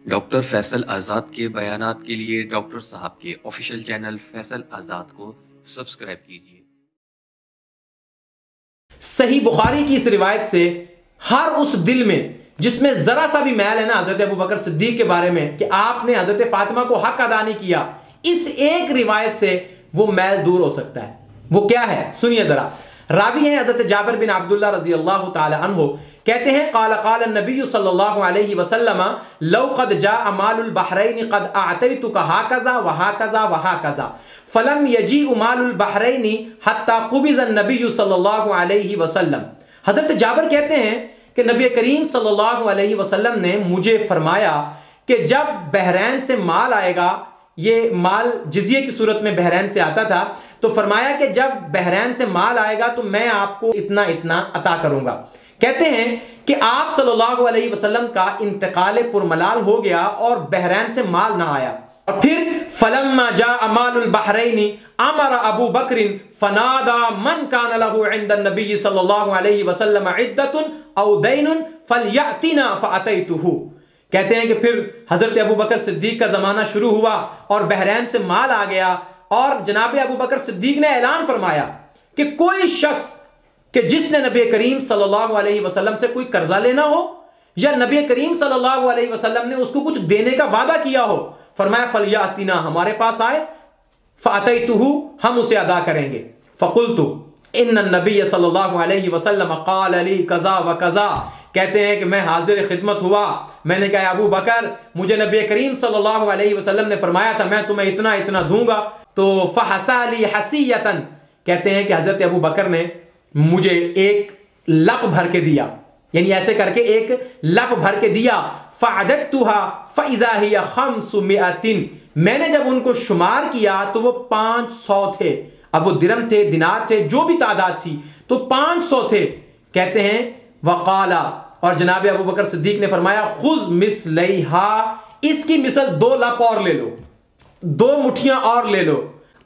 Doctor Faisal आज़ाद के बयानात के लिए डॉक्टर साहब के ऑफिशियल चैनल फैसल आज़ाद को सब्सक्राइब कीजिए। सही बुखारी की इस रिवायत से हर उस दिल में जिसमें जरा सा भी मैल है ना हजरत अबू बकर सिद्दीक के बारे में कि आपने हजरत फातिमा को हक अदा नहीं किया, इस एक रिवायत से वो मैल दूर हो सकता है। वो क्या है सुनिए जरा। रावी हैं हजरत जाबिर बिन अब्दुल्लाह रजी अल्लाह तआला अन्हु, कहते हैं क़ाल क़ाल नबी सल्लल्लाहु अलैहि वसल्लम लौ क़द जाअ मालुल बहरैन क़द अअतैतुका हाकज़ा व हाकज़ा व हाकज़ा फलम यजीअ मालुल बहरैन हत्ता क़ुबिज़ नबी सल्लल्लाहु अलैहि वसल्लम। हजरत जाबिर कहते हैं कि नबी करीम सल्लल्लाहु अलैहि वसल्लम ने मुझे फरमाया कि जब बहरैन से माल आएगा, ये माल जिज़िये की सूरत में बहरैन से आता था, तो फरमाया कि जब बहरैन से माल आएगा तो मैं आपको इतना इतना अता करूंगा। कहते हैं कि आप सल्लल्लाहु अलैहि वसल्लम का इंतकाल पुरमलाल हो गया और बहरैन से माल ना आया। और फिर फलम्मा जाअ मालुल बहरैनी अमर अबू बकरिन फनादा मन कान लहु इंद नबी सल्लल्लाहु अलैहि वसल्लम इद्दतुन औ दैनुन फलयअतिना फअतैतुहु। कहते हैं कि फिर हजरत अबू बकर सिद्दीक का जमाना शुरू हुआ और बहरैन से माल आ गया और जनाब अबू बकर सिद्दीक ने ऐलान फरमाया कि कोई शख्स कि जिसने नबी करीम सल्लल्लाहु अलैहि वसल्लम से कोई कर्जा लेना हो या नबी करीम सल्लल्लाहु अलैहि वसल्लम ने उसको कुछ देने का वादा किया हो, फरमाया फलयअतिना, हमारे पास आए, फअतैतुहु, हम उसे अदा करेंगे। फकुल्तु इन्न नबी सल्लल्लाहु अलैहि वसल्लम क़ाल ली कज़ा व कज़ा। कहते हैं कि मैं हाजिर खिदमत हुआ, मैंने कहा अबू बकर, मुझे नबी करीम सल्लल्लाहु अलैहि वसल्लम ने फरमाया था मैं तुम्हें इतना इतना दूंगा। तो फहसाली हसीयतन, कहते हैं कि हजरत अबू बकर ने मुझे एक लप भर के दिया, यानी ऐसे करके एक लप भर के दिया। फ़अददतुहा फ़इज़ा हिय खम्सुमिअतिन, मैंने जब उनको शुमार किया तो वो 500 थे। अब वो दिरम थे, दिनार थे, जो भी तादाद थी, तो 500 थे। कहते हैं वक़ाला, और जनाब अबू बकर सिद्दीक ने फरमाया खुज़ मिस्लैहा, इसकी मिसल 2 लप और ले लो, 2 मुट्ठियां और ले लो।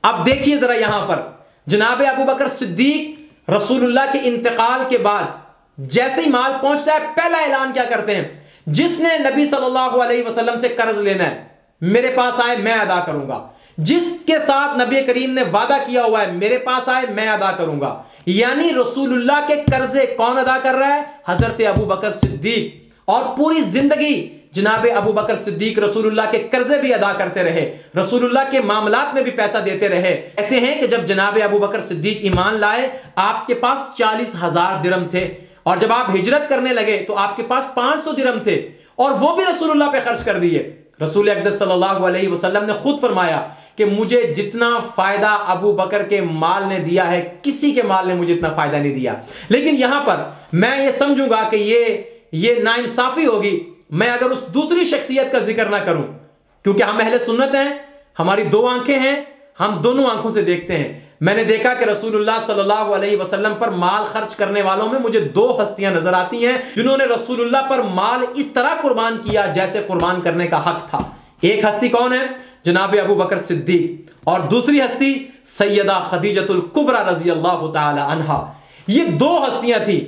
अब देखिए जरा यहां पर जनाब अबू बकर सिद्दीक रसूलुल्लाह के इंतकाल के बाद जैसे ही माल पहुंचता है पहला ऐलान क्या करते हैं, जिसने नबी सल्लल्लाहु अलैहि वसल्लम से कर्ज लेना है मेरे पास आए, मैं अदा करूंगा। जिसके साथ नबी करीम ने वादा किया हुआ है मेरे पास आए, मैं अदा करूंगा। यानी रसूलुल्लाह के कर्जे कौन अदा कर रहा है? हजरत अबू बकर सिद्दीक। और पूरी जिंदगी जनाब अबू बकर सिद्दीक रसूलुल्लाह के कर्जे भी अदा करते रहे, रसूलुल्लाह के मामलात में भी पैसा देते रहे। कहते हैं कि जब जनाब अबू बकर सिद्दीक ईमान लाए आपके पास 40,000 दिरहम थे, और जब आप हिजरत करने लगे तो आपके पास 500 दिरहम थे, और वो भी रसूलुल्लाह पे खर्च कर दिए। रसूल अक़दस सल्लल्लाहु अलैहि वसल्लम ने खुद फरमाया कि मुझे जितना फायदा अबू बकर के माल ने दिया है किसी के माल ने मुझे इतना फायदा नहीं दिया। लेकिन यहां पर मैं ये समझूंगा कि ये नाइंसाफी होगी मैं अगर उस दूसरी शख्सियत का जिक्र ना करूं, क्योंकि हम अहले सुन्नत हैं, हमारी 2 आंखें हैं, हम दोनों आंखों से देखते हैं। मैंने देखा कि रसूलुल्लाह सल्लल्लाहु अलैहि वसल्लम पर माल खर्च करने वालों में मुझे 2 हस्तियां नजर आती हैं जिन्होंने रसूलुल्लाह पर माल इस तरह कुर्बान किया जैसे कुर्बान करने का हक था। एक हस्ती कौन है? जनाब अबू बकर सिद्दीक, और दूसरी हस्ती सैयदा खदीजतुल कुबरा रजी अल्लाह तआला अन्हा। ये 2 हस्तियां थी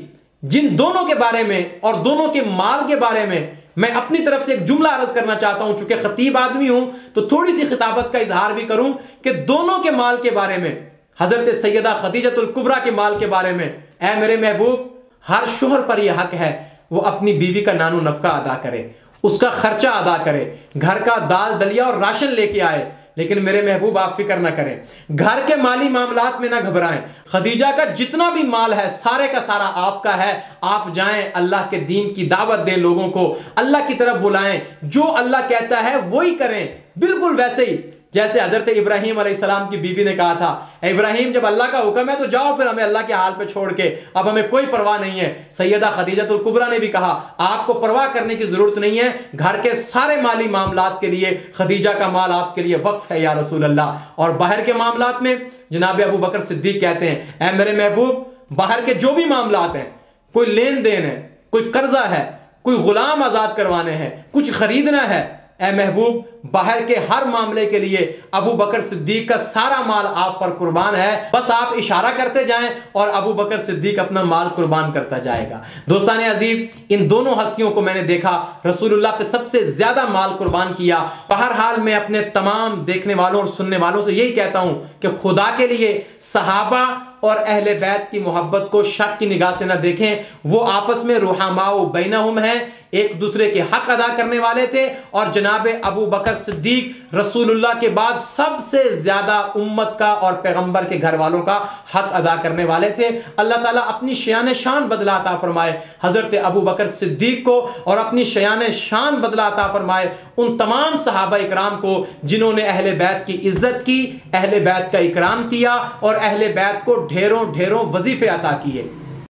जिन दोनों के बारे में और दोनों के माल के बारे में मैं अपनी तरफ से एक जुमला अर्ज करना चाहता हूं। चूंकि खतीब आदमी हूं तो थोड़ी सी खिताबत का इजहार भी करूं कि दोनों के माल के बारे में, हजरत सैयदा खदीजतुल कुबरा के माल के बारे में, ऐ मेरे महबूब, हर शोहर पर यह हक है वो अपनी बीवी का नानो नफका अदा करे, उसका खर्चा अदा करे, घर का दाल दलिया और राशन लेके आए। लेकिन मेरे महबूब आप फिक्र ना करें, घर के माली मामलात में ना घबराएं। खदीजा का जितना भी माल है सारे का सारा आपका है। आप जाएं, अल्लाह के दीन की दावत दें, लोगों को अल्लाह की तरफ बुलाएं, जो अल्लाह कहता है वही करें। बिल्कुल वैसे ही जैसे हजरत इब्राहीम अलैहिस्सलाम की बीवी ने कहा था, इब्राहीम जब अल्लाह का हुक्म है तो जाओ, फिर हमें अल्लाह के हाल पे छोड़ के, अब हमें कोई परवाह नहीं है। सैयदा खदीजतुल कुबरा ने भी कहा आपको परवाह करने की जरूरत नहीं है, घर के सारे माली मामलात के लिए खदीजा का माल आपके लिए वक्फ है या रसूल अल्लाह। और बाहर के मामलात में जनाब अबू बकर सिद्दीक कहते हैं, ऐ मेरे महबूब, बाहर के जो भी मामलात हैं, कोई लेन देन है, कोई कर्जा है, कोई गुलाम आजाद करवाने हैं, कुछ खरीदना है, ए महबूब, बाहर के हर मामले के लिए अबू बकर सिद्दीक का सारा माल आप पर कुर्बान है, बस आप इशारा करते जाएं और अबू बकर सिद्दीक अपना माल कुर्बान करता जाएगा। दोस्तान अजीज, इन दोनों हस्तियों को मैंने देखा, रसूलुल्लाह पे सबसे ज्यादा माल कुर्बान किया। बहरहाल मैं अपने तमाम देखने वालों और सुनने वालों से यही कहता हूं कि खुदा के लिए सहाबा और अहले बैत की मोहब्बत को शक की निगाह से ना देखें। वो आपस में रुहमाओ बैनहुम है, एक दूसरे के हक अदा करने वाले थे। और जनाब अबू बकर सिद्दीक रसूलुल्लाह के बाद सबसे ज्यादा उम्मत का और पैगंबर के घर वालों का हक अदा करने वाले थे। अल्लाह ताला अपनी शयान शान बदला अता फरमाए हजरत अबू बकर सिद्दीक को, और अपनी शयान शान बदला अता फरमाए उन तमाम सहाबा इकराम को जिन्होंने अहले बैत की इज्जत की, अहले बैत का इकराम किया और अहले बैत को ढेरों ढेरों वजीफे अता किए।